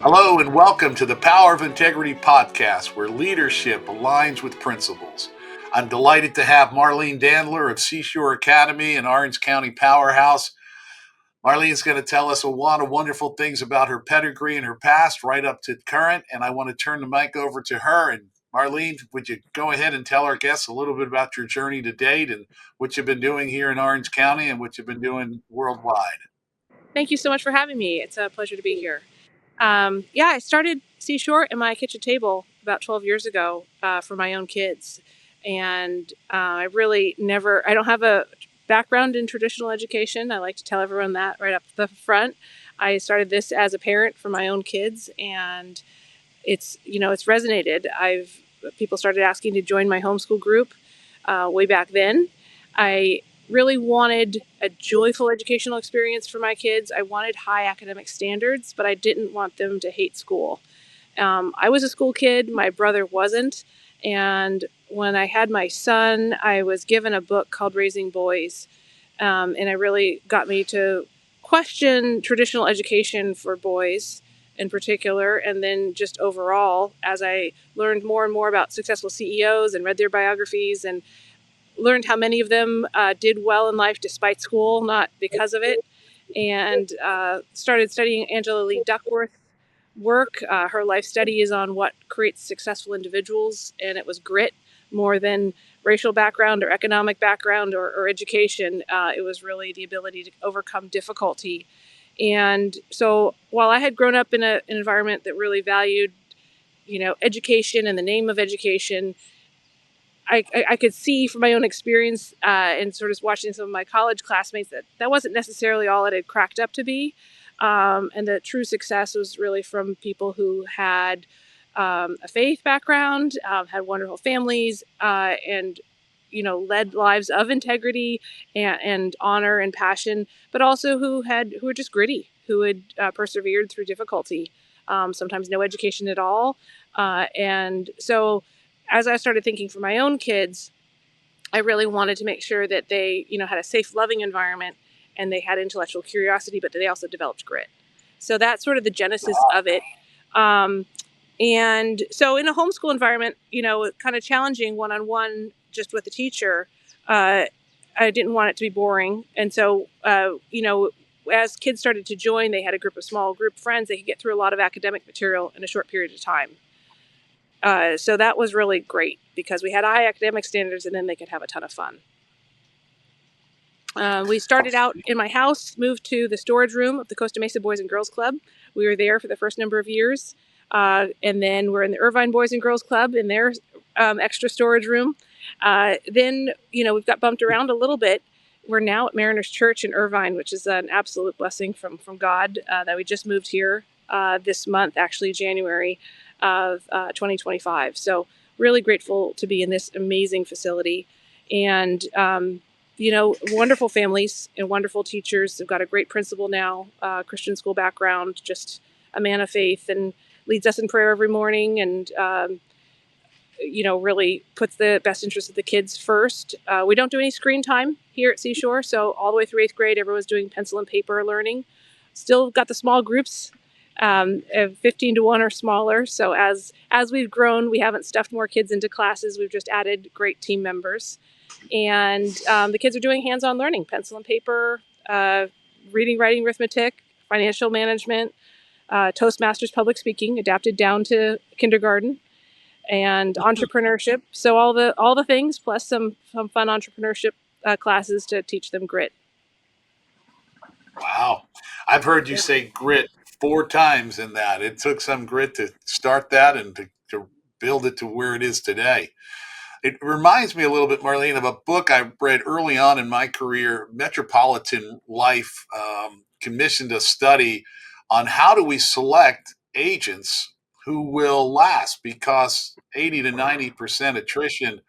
Hello and welcome to the Power of Integrity podcast, where leadership aligns with principles. I'm delighted to have Marlene Dandler of Seashore Academy in Orange County Powerhouse. Marlene's going to tell us a lot of wonderful things about her pedigree and her past right up to current, and I want to turn the mic over to her. And Marlene, would you go ahead and tell our guests a little bit about your journey to date and what you've been doing here in Orange County and what you've been doing worldwide? Thank you so much for having me. It's a pleasure to be here. I started Seashore in my kitchen table about 12 years ago for my own kids. And I don't have a background in traditional education. I like to tell everyone that right up the front. I started this as a parent for my own kids, and it's resonated. People started asking to join my homeschool group way back then. I really wanted a joyful educational experience for my kids. I wanted high academic standards, but I didn't want them to hate school. I was a school kid, my brother wasn't. And when I had my son, I was given a book called Raising Boys. And it really got me to question traditional education for boys in particular, and then just overall, as I learned more and more about successful CEOs and read their biographies and learned how many of them did well in life despite school, not because of it, and started studying Angela Lee Duckworth's work. Her life study is on what creates successful individuals, and it was grit more than racial background or economic background or education. It was really the ability to overcome difficulty. And so while I had grown up in an environment that really valued, education and the name of education, I could see from my own experience and sort of watching some of my college classmates that wasn't necessarily all it had cracked up to be. And that true success was really from people who had a faith background, had wonderful families, and led lives of integrity and honor and passion, but also who were just gritty, who had persevered through difficulty. Sometimes no education at all, and so as I started thinking for my own kids, I really wanted to make sure that they, had a safe, loving environment and they had intellectual curiosity, but that they also developed grit. So that's sort of the genesis of it. And so in a homeschool environment, kind of challenging one-on-one just with the teacher, I didn't want it to be boring. And so, as kids started to join, they had a small group friends. They could get through a lot of academic material in a short period of time. So that was really great because we had high academic standards and then they could have a ton of fun. We started out in my house, moved to the storage room of the Costa Mesa Boys and Girls Club. We were there for the first number of years. And then we're in the Irvine Boys and Girls Club in their extra storage room. Then, we've got bumped around a little bit. We're now at Mariners Church in Irvine, which is an absolute blessing from God that we just moved here this month, actually January of 2025. So really grateful to be in this amazing facility. And, wonderful families and wonderful teachers. They've got a great principal now, Christian school background, just a man of faith, and leads us in prayer every morning and, really puts the best interest of the kids first. We don't do any screen time here at Seashore. So all the way through 8th grade, everyone's doing pencil and paper learning. Still got the small groups, of 15 to 1 or smaller. So as we've grown, we haven't stuffed more kids into classes. We've just added great team members. And the kids are doing hands-on learning, pencil and paper, reading, writing, arithmetic, financial management, Toastmasters public speaking, adapted down to kindergarten, and entrepreneurship. So all the things, plus some fun entrepreneurship classes to teach them grit. Wow. I've heard you say grit 4 times in that. It took some grit to start that and to build it to where it is today. It reminds me a little bit, Marlene, of a book I read early on in my career. Metropolitan Life commissioned a study on how do we select agents who will last, because 80 to 90% attrition,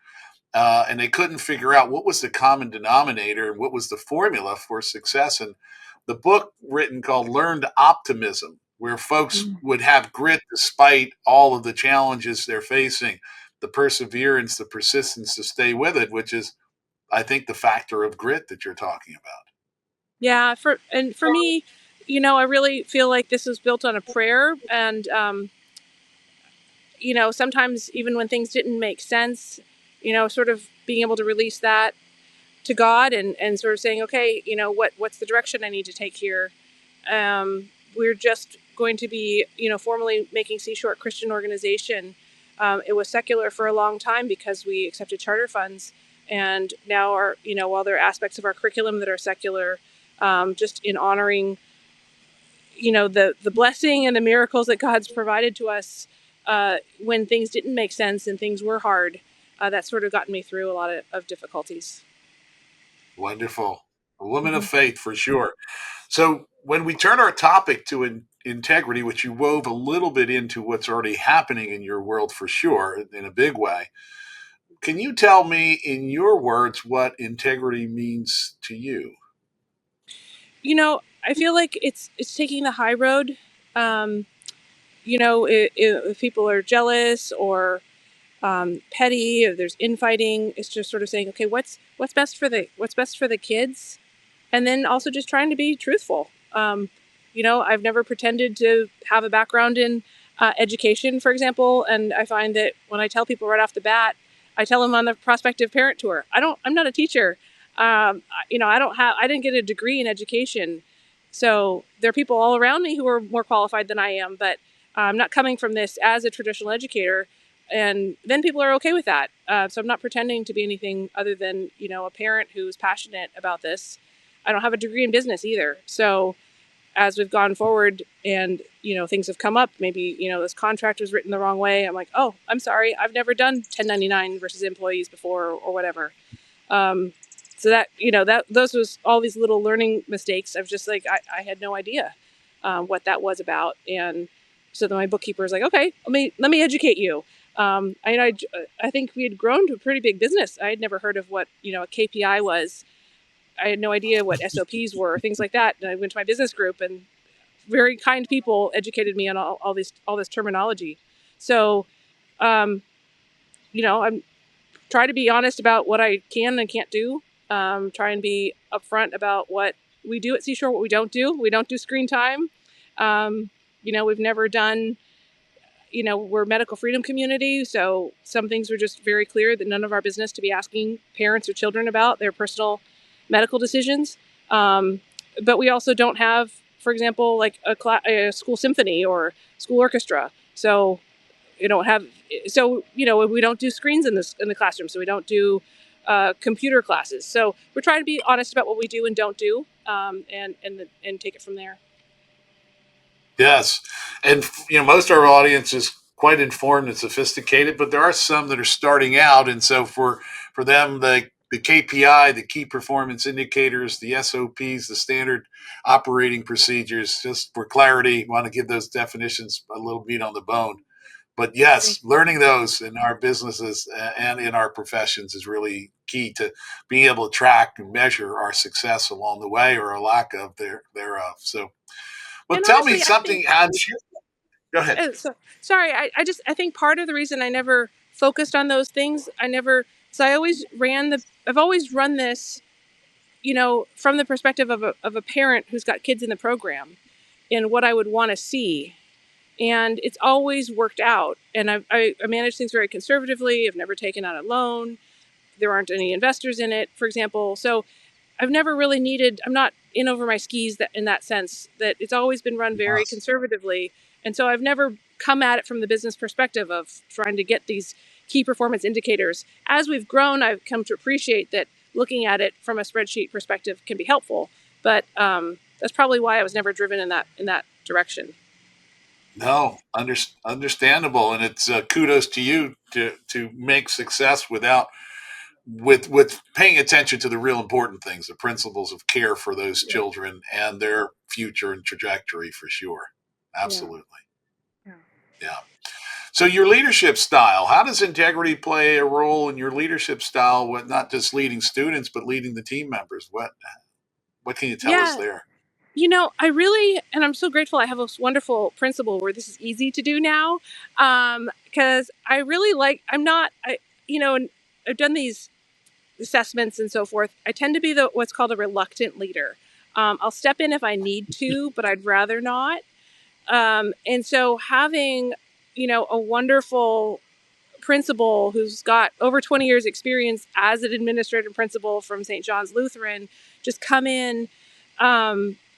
and they couldn't figure out what was the common denominator and what was the formula for success. And the book written called Learned Optimism, where folks would have grit despite all of the challenges they're facing, the perseverance, the persistence to stay with it, which is, I think, the factor of grit that you're talking about. Yeah, for me, I really feel like this was built on a prayer, and sometimes even when things didn't make sense, sort of being able to release that to God, and sort of saying, okay, what's the direction I need to take here. We're just going to be, formally making Seashore a Christian organization. It was secular for a long time because we accepted charter funds, and now while there are aspects of our curriculum that are secular, just in honoring, the blessing and the miracles that God's provided to us when things didn't make sense and things were hard. That sort of gotten me through a lot of difficulties. Wonderful. A woman Mm-hmm. of faith for sure. So when we turn our topic to integrity, which you wove a little bit into what's already happening in your world for sure in a big way, can you tell me in your words what integrity means to you? I feel like it's taking the high road. Um, if people are jealous or petty, if there's infighting, it's just sort of saying, okay, what's best for the kids, and then also just trying to be truthful. I've never pretended to have a background in education, for example, and I find that when I tell people right off the bat, I tell them on the prospective parent tour, I'm not a teacher. I didn't get a degree in education, so there are people all around me who are more qualified than I am, but I'm not coming from this as a traditional educator. And then people are okay with that. So I'm not pretending to be anything other than, a parent who's passionate about this. I don't have a degree in business either. So as we've gone forward and, things have come up, maybe, this contract was written the wrong way. I'm like, oh, I'm sorry. I've never done 1099 versus employees before or whatever. Um, so that, those was all these little learning mistakes. I was just like, I had no idea what that was about. And so then my bookkeeper was like, okay, let me educate you. I think we had grown to a pretty big business. I had never heard of what, a KPI was. I had no idea what SOPs were, things like that. And I went to my business group, and very kind people educated me on all this terminology. So, um, I'm try to be honest about what I can and can't do. Try and be upfront about what we do at Seashore, what we don't do. We don't do screen time. We've never done, we're a medical freedom community, so some things were just very clear that none of our business to be asking parents or children about their personal medical decisions. But we also don't have, for example, like a school symphony or school orchestra. So you don't have, we don't do screens in the classroom, so we don't do computer classes. So we're trying to be honest about what we do and don't do, and take it from there. Yes. And most of our audience is quite informed and sophisticated, but there are some that are starting out. And so for them, the KPI, the key performance indicators, the SOPs, the standard operating procedures, just for clarity, want to give those definitions a little meat on the bone. But yes, learning those in our businesses and in our professions is really key to being able to track and measure our success along the way or a lack of thereof. So, well, And tell me honestly, I something. think, Go ahead. sorry, I think part of the reason I never focused on those things, so I've always run this, from the perspective of a parent who's got kids in the program and what I would want to see. And it's always worked out. And I manage things very conservatively. I've never taken out a loan. There aren't any investors in it, for example. So I've never really I'm not in over my skis in that sense, that it's always been run very Yes. conservatively. And so I've never come at it from the business perspective of trying to get these key performance indicators. As we've grown, I've come to appreciate that looking at it from a spreadsheet perspective can be helpful. But that's probably why I was never driven in that direction. No, understandable, and it's kudos to you to make success without with paying attention to the real important things, the principles of care for those Yeah. children and their future and trajectory for sure. Yeah. Absolutely, Yeah. yeah. So your leadership style, how does integrity play a role in your leadership style? With not just leading students, but leading the team members. What can you tell us Yeah. there? I really, and I'm so grateful I have this wonderful principal where this is easy to do now. Because I really I'm not, and I've done these assessments and so forth. I tend to be what's called a reluctant leader. I'll step in if I need to, but I'd rather not. And so having, a wonderful principal who's got over 20 years experience as an administrative principal from St. John's Lutheran just come in.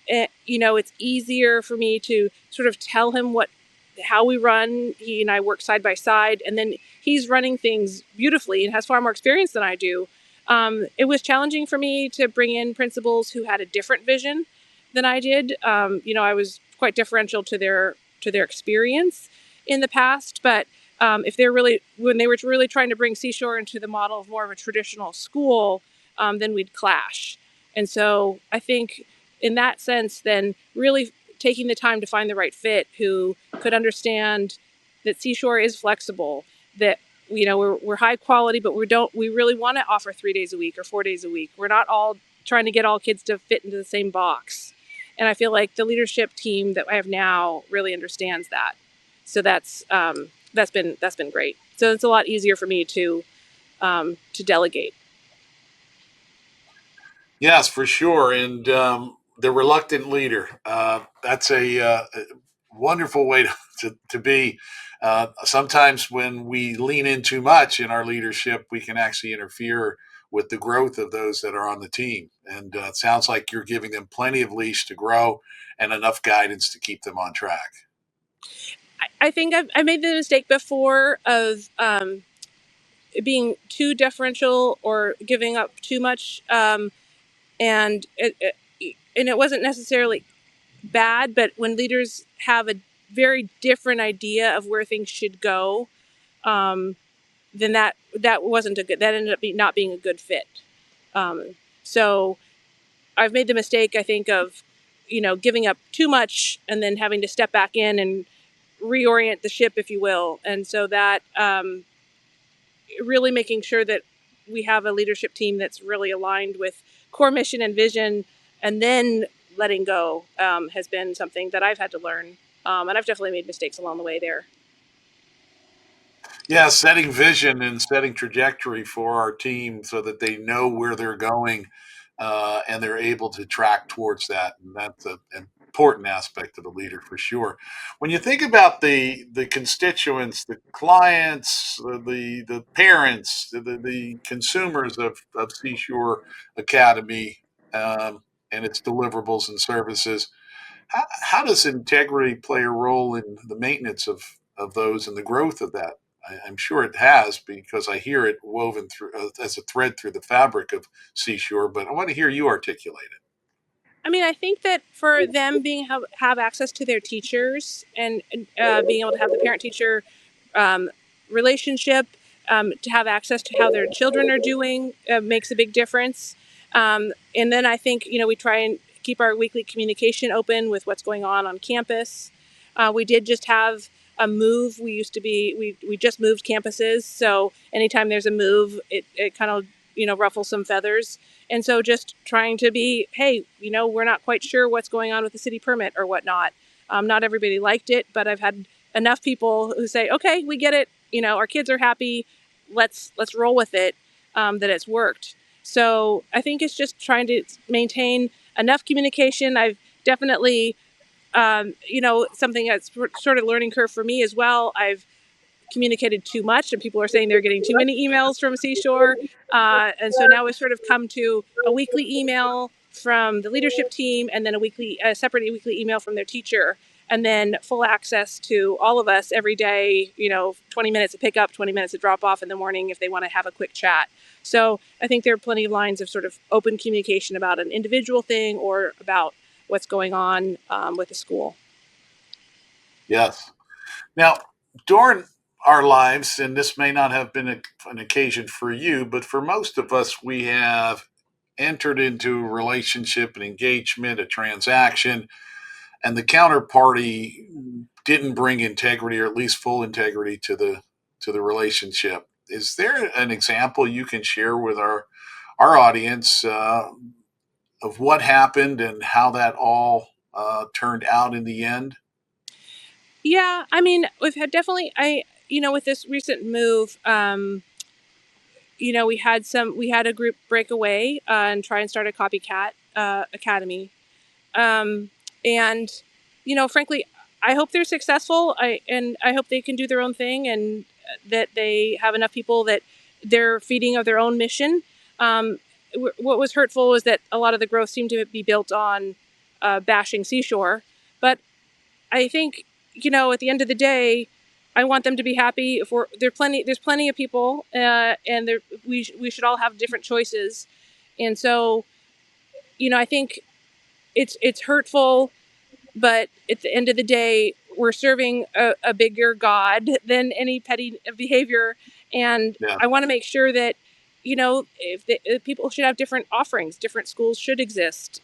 It's easier for me to sort of tell him how we run. He and I work side by side, and then he's running things beautifully and has far more experience than I do. It was challenging for me to bring in principals who had a different vision than I did. I was quite differential to their experience in the past, but if when they were really trying to bring Seashore into the model of more of a traditional school, then we'd clash. And so I think in that sense, then really taking the time to find the right fit who could understand that Seashore is flexible, that we're high quality, but we really want to offer 3 days a week or 4 days a week. We're not all trying to get all kids to fit into the same box. And I feel like the leadership team that I have now really understands that. So that's been great. So it's a lot easier for me to delegate. Yes, for sure. And the reluctant leader, that's a wonderful way to be. Sometimes when we lean in too much in our leadership, we can actually interfere with the growth of those that are on the team. And it sounds like you're giving them plenty of leash to grow and enough guidance to keep them on track. I think I made the mistake before of being too deferential or giving up too much, and it wasn't necessarily bad, but when leaders have a very different idea of where things should go, then that wasn't a good. That ended up not being a good fit. So I've made the mistake, I think, of giving up too much and then having to step back in and reorient the ship, if you will. And so that really making sure that we have a leadership team that's really aligned with core mission and vision, and then letting go has been something that I've had to learn. And I've definitely made mistakes along the way there. Yeah, setting vision and setting trajectory for our team so that they know where they're going and they're able to track towards that. And that's an important aspect of a leader for sure. When you think about the constituents, the clients, the parents, the consumers of Seashore Academy and its deliverables and services, how does integrity play a role in the maintenance of those and the growth of that? I'm sure it has because I hear it woven through as a thread through the fabric of Seashore. But I want to hear you articulate it. I mean, I think that for them being have access to their teachers and being able to have the parent teacher um, relationship, to have access to how their children are doing, makes a big difference. And then I think we try and keep our weekly communication open with what's going on campus. We did just have a move. We just moved campuses, so anytime there's a move, it kind of ruffles some feathers. And so just trying to be, hey, we're not quite sure what's going on with the city permit or whatnot. Not everybody liked it, but I've had enough people who say, okay, we get it. Our kids are happy. Let's roll with it. That it's worked. So I think it's just trying to maintain enough communication. I've definitely, something that's sort of learning curve for me as well. I've communicated too much, and people are saying they're getting too many emails from Seashore. And so now we've sort of come to a weekly email from the leadership team, and then a separate weekly email from their teacher, and then full access to all of us every day. 20 minutes to pick up, 20 minutes to drop off in the morning if they want to have a quick chat. So I think there are plenty of lines of sort of open communication about an individual thing or about what's going on with the school. Yes. Now, during our lives, and this may not have been an occasion for you, but for most of us, we have entered into a relationship, an engagement, a transaction, and the counterparty didn't bring integrity or at least full integrity to the relationship. Is there an example you can share with our audience of what happened and how that all turned out in the end? Yeah, I mean, we've had definitely, with this recent move, we had a group break away and try and start a copycat academy. And, frankly, I hope they're successful. I hope they can do their own thing, and that they have enough people that they're feeding of their own mission. Um, what was hurtful was that a lot of the growth seemed to be built on bashing Seashore. But I think, at the end of the day, I want them to be happy. If there's plenty of people, and we should all have different choices. And so, I think it's hurtful, but at the end of the day, we're serving a bigger God than any petty behavior. And Yeah. I want to make sure that, if people should have different offerings, different schools should exist,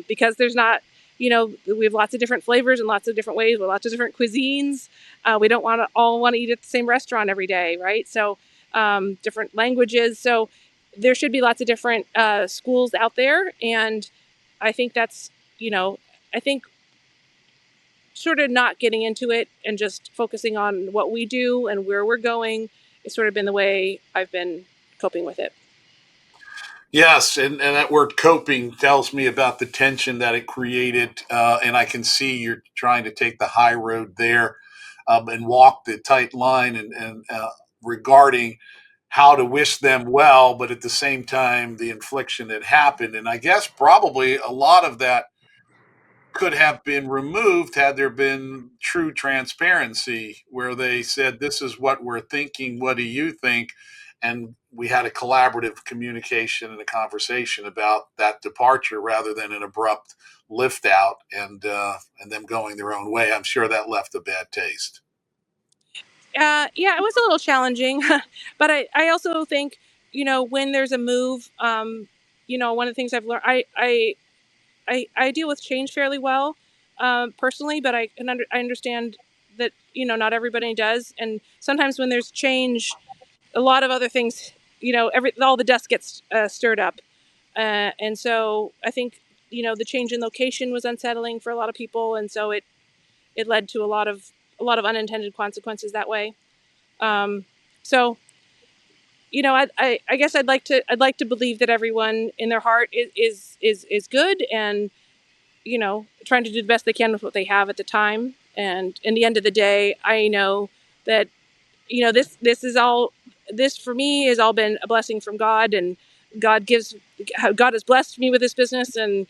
because there's not, we have lots of different flavors and lots of different ways with lots of different cuisines. We don't want to eat at the same restaurant every day, right? So different languages. So there should be lots of different schools out there. And I think that's, I think sort of not getting into it and just focusing on what we do and where we're going has sort of been the way I've been coping with it. Yes, and that word coping tells me about the tension that it created, and I can see you're trying to take the high road there, and walk the tight line, and regarding how to wish them well, but at the same time, the infliction that happened. And I guess probably a lot of that could have been removed had there been true transparency where they said, this is what we're thinking, what do you think? And we had a collaborative communication and a conversation about that departure rather than an abrupt lift out and them going their own way. I'm sure that left a bad taste. Yeah, it was a little challenging, but I also think, when there's a move, one of the things I've learned, I deal with change fairly well, personally, but I understand that, not everybody does. And sometimes when there's change, a lot of other things, all the dust gets stirred up. And so I think, the change in location was unsettling for a lot of people. And so it led to a lot of unintended consequences that way. So, I guess I'd like to believe that everyone in their heart is good, and, trying to do the best they can with what they have at the time. And in the end of the day, I know that, this for me has all been a blessing from God. And God has blessed me with this business. And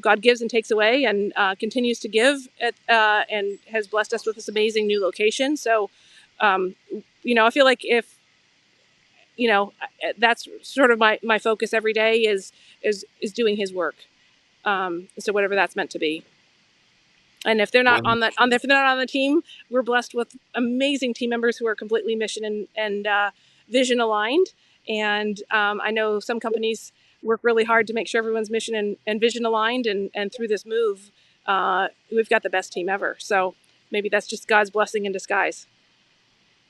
God gives and takes away, and continues to give and has blessed us with this amazing new location. So I feel like if, that's sort of my focus every day is doing his work. So whatever that's meant to be. And if they're not When if they're not on the team, we're blessed with amazing team members who are completely mission and vision aligned. And I know some companies work really hard to make sure everyone's mission and vision aligned. And through this move, we've got the best team ever. So maybe that's just God's blessing in disguise.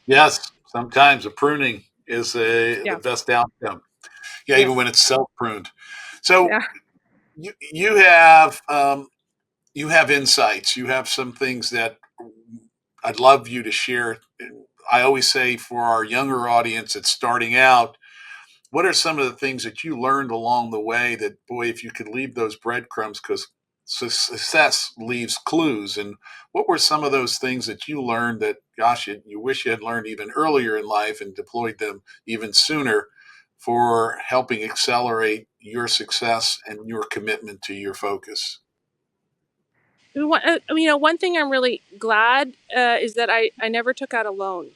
Yes, sometimes a pruning is the Yeah. best outcome. Yeah, even Yes. when it's self pruned. So Yeah. you have insights. You have some things that I'd love you to share. I always say for our younger audience that's starting out, what are some of the things that you learned along the way that, boy, if you could leave those breadcrumbs, because success leaves clues. And what were some of those things that you learned that, gosh, you wish you had learned even earlier in life and deployed them even sooner for helping accelerate your success and your commitment to your focus? One thing I'm really glad is that I never took out a loan.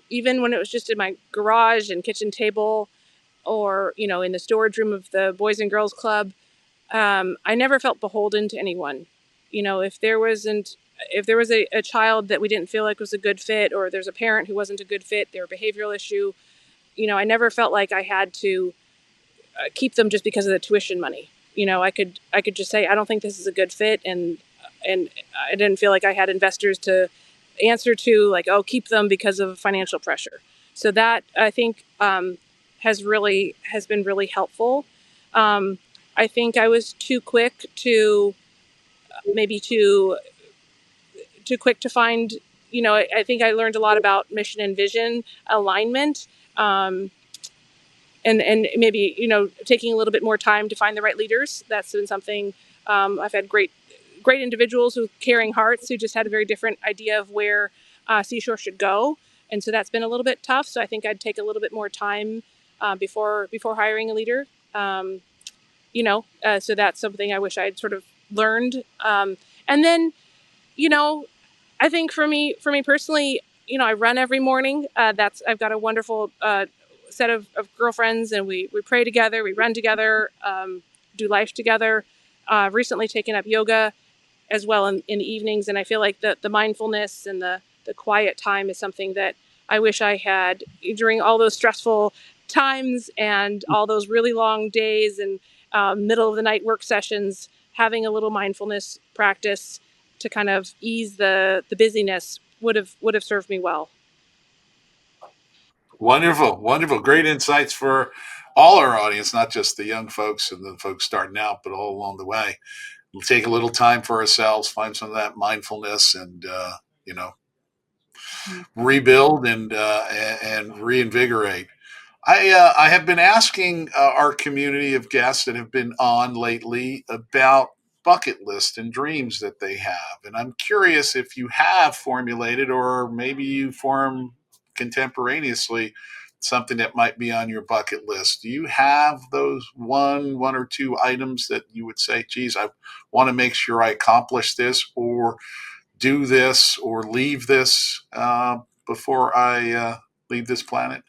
Even when it was just in my garage and kitchen table, or, in the storage room of the Boys and Girls Club, I never felt beholden to anyone. If there was a child that we didn't feel like was a good fit, or there's a parent who wasn't a good fit, their behavioral issue, I never felt like I had to keep them just because of the tuition money. I could just say I don't think this is a good fit, and I didn't feel like I had investors to answer to, like, oh, keep them because of financial pressure. So that, I think, has been really helpful. I think I was maybe too quick to find. I think I learned a lot about mission and vision alignment. And maybe, taking a little bit more time to find the right leaders. That's been something I've had great individuals with caring hearts who just had a very different idea of where Seashore should go, and so that's been a little bit tough. So I think I'd take a little bit more time before hiring a leader. Um, so that's something I wish I'd sort of learned. And then, you know, I think for me personally, I run every morning. I've got a wonderful set of girlfriends, and we pray together, we run together, do life together. Recently taken up yoga as well in the evenings, and I feel like the mindfulness and the quiet time is something that I wish I had during all those stressful times and all those really long days and middle of the night work sessions. Having a little mindfulness practice to kind of ease the busyness would have served me well. Wonderful, wonderful, great insights for all our audience, not just the young folks and the folks starting out, but all along the way. We'll take a little time for ourselves, find some of that mindfulness, and you know, rebuild and reinvigorate. I have been asking our community of guests that have been on lately about bucket lists and dreams that they have, and I'm curious if you have formulated or maybe you form contemporaneously something that might be on your bucket list. Do you have those one or two items that you would say, geez, I want to make sure I accomplish this or do this or leave this before I leave this planet?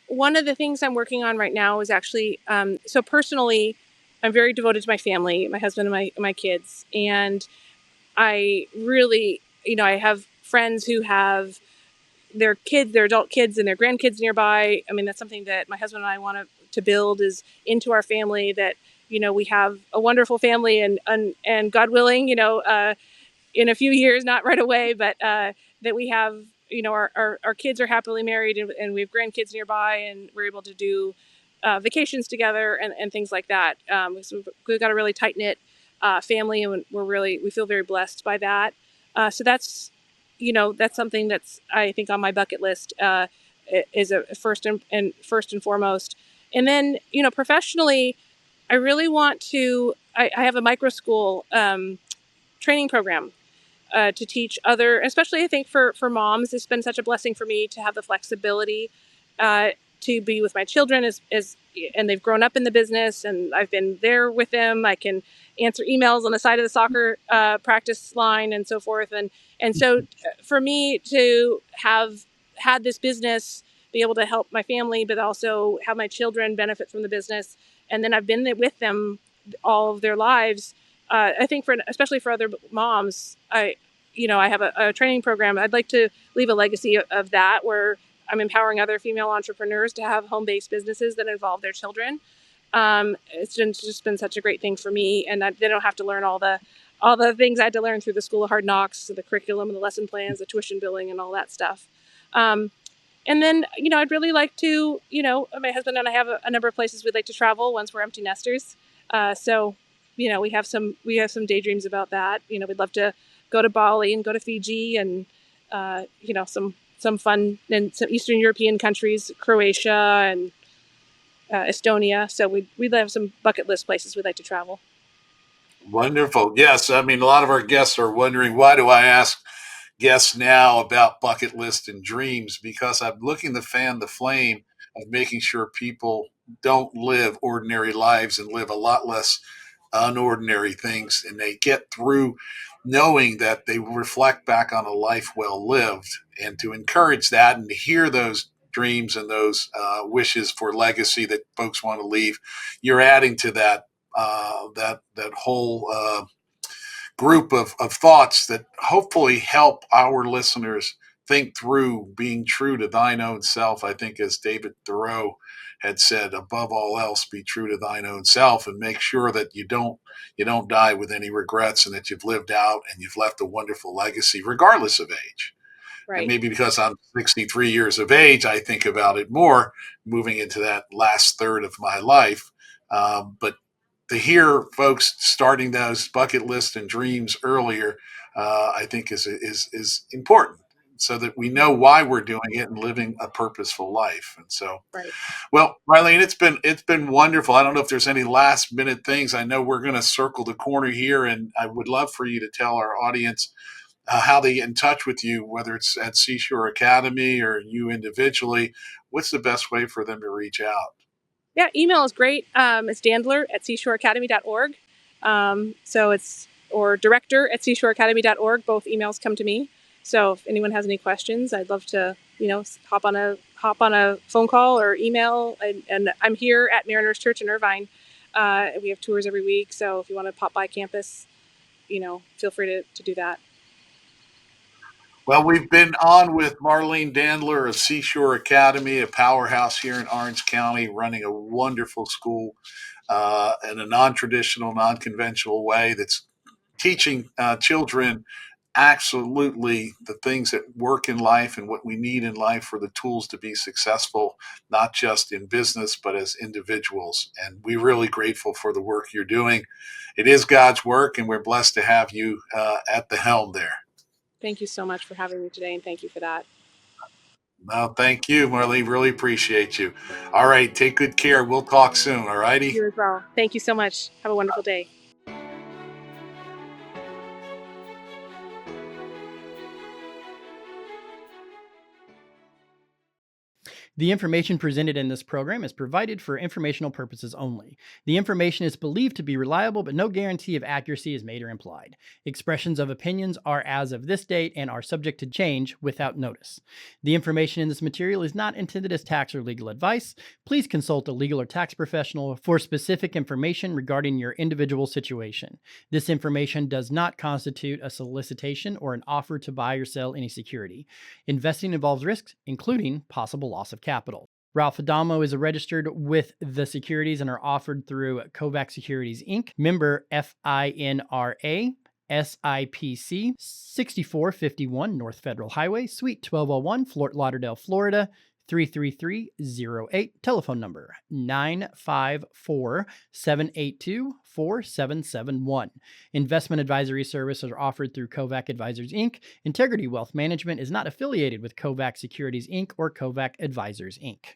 One of the things I'm working on right now is actually so personally, I'm very devoted to my family, my husband and my kids, and I really, I have friends who have their kids, their adult kids, and their grandkids nearby. I mean, that's something that my husband and I want to build is into our family. That we have a wonderful family, and God willing, in a few years, not right away, but that we have, our kids are happily married, and we have grandkids nearby, and we're able to do vacations together and things like that. So we've got a really tight knit family, and we feel very blessed by that. So that's something that's I think on my bucket list is a first and foremost. And then professionally, I really want to. I have a micro school training program to teach other, especially I think for moms. It's been such a blessing for me to have the flexibility to be with my children and they've grown up in the business, and I've been there with them. I can answer emails on the side of the soccer practice line and so forth. And so for me to have had this business, be able to help my family, but also have my children benefit from the business, and then I've been with them all of their lives. I think especially for other moms, I have a training program. I'd like to leave a legacy of that where I'm empowering other female entrepreneurs to have home-based businesses that involve their children. It's just been such a great thing for me, and they don't have to learn all the things I had to learn through the School of Hard Knocks, the curriculum and the lesson plans, the tuition billing, and all that stuff. And then, I'd really like to, my husband and I have a number of places we'd like to travel once we're empty nesters. So, we have some daydreams about that. We'd love to go to Bali and go to Fiji and, some fun in some Eastern European countries, Croatia and Estonia. So we'd have some bucket list places we'd like to travel. Wonderful. Yes, I mean, a lot of our guests are wondering, why do I ask guests now about bucket list and dreams? Because I'm looking to fan the flame of making sure people don't live ordinary lives and live a lot less unordinary things, and they get through knowing that they reflect back on a life well lived, and to encourage that and to hear those dreams and those wishes for legacy that folks want to leave. You're adding to that whole group of thoughts that hopefully help our listeners think through being true to thine own self. I think, as David Thoreau had said, above all else, be true to thine own self, and make sure that you don't die with any regrets, and that you've lived out and you've left a wonderful legacy, regardless of age. And Right. maybe because I'm 63 years of age, I think about it more moving into that last third of my life. But to hear folks starting those bucket lists and dreams earlier, I think is important. so that we know why we're doing it and living a purposeful life. And so, Right. well, Marlene, it's been wonderful. I don't know if there's any last minute things. I know we're going to circle the corner here, and I would love for you to tell our audience how they get in touch with you, whether it's at Seashore Academy or you individually. What's the best way for them to reach out? Yeah, email is great. It's Dandler at seashoreacademy.org. So it's, or director at seashoreacademy.org. Both emails come to me. So if anyone has any questions, I'd love to, hop on a phone call or email. And I'm here at Mariners Church in Irvine. We have tours every week. So if you want to pop by campus, feel free to do that. Well, we've been on with Marlene Dandler of Seashore Academy, a powerhouse here in Orange County, running a wonderful school in a non traditional, non conventional way that's teaching children absolutely the things that work in life and what we need in life for the tools to be successful, not just in business, but as individuals. And we're really grateful for the work you're doing. It is God's work, and we're blessed to have you at the helm there. Thank you so much for having me today, and thank you for that. No, thank you, Marlene. Really appreciate you. All right, take good care. We'll talk soon. All righty. You as well. Thank you so much. Have a wonderful day. The information presented in this program is provided for informational purposes only. The information is believed to be reliable, but no guarantee of accuracy is made or implied. Expressions of opinions are as of this date and are subject to change without notice. The information in this material is not intended as tax or legal advice. Please consult a legal or tax professional for specific information regarding your individual situation. This information does not constitute a solicitation or an offer to buy or sell any security. Investing involves risks, including possible loss of capital. Ralph Adamo is registered with the securities and are offered through Kovac Securities, Inc., member FINRA, SIPC, 6451 North Federal Highway, Suite 1201, Fort Lauderdale, Florida, 33308. Telephone number 954-782-4771. Investment advisory services are offered through Kovac Advisors, Inc. Integrity Wealth Management is not affiliated with Kovac Securities, Inc. or Kovac Advisors, Inc.